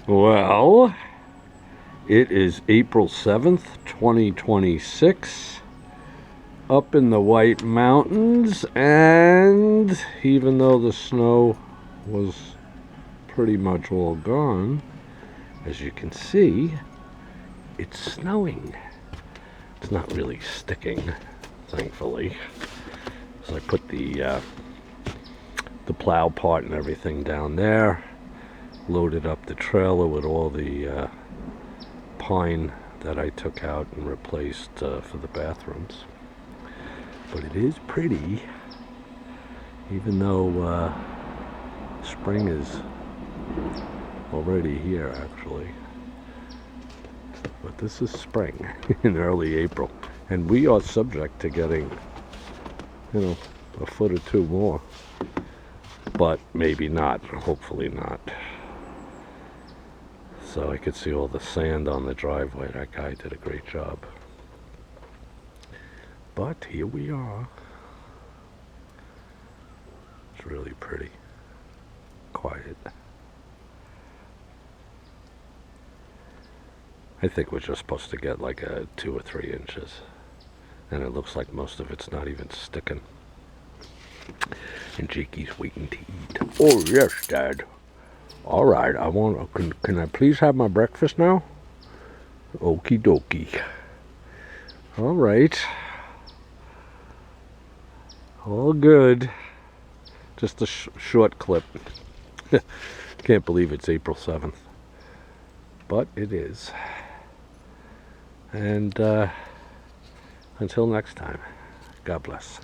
Well, it is April 7th, 2026, up in the White Mountains, and even though the snow was pretty much all gone, as you can see, it's snowing. It's not really sticking, thankfully. So I put the plow part and everything down there, loaded up the trailer with all the pine that I took out and replaced for the bathrooms. But it is pretty, even though spring is already here, actually. But this is spring in early April, and we are subject to getting, a foot or two more. But maybe not, hopefully not. So I could see all the sand on the driveway. That guy did a great job. But here we are. It's really pretty. Quiet. I think we're just supposed to get like 2 or 3 inches. And it looks like most of it's not even sticking. And Jakey's waiting to eat. Oh, yes, Dad. All right, can I please have my breakfast now? Okie dokie. All right. All good. Just a short clip. Can't believe it's April 7th. But it is. And until next time, God bless.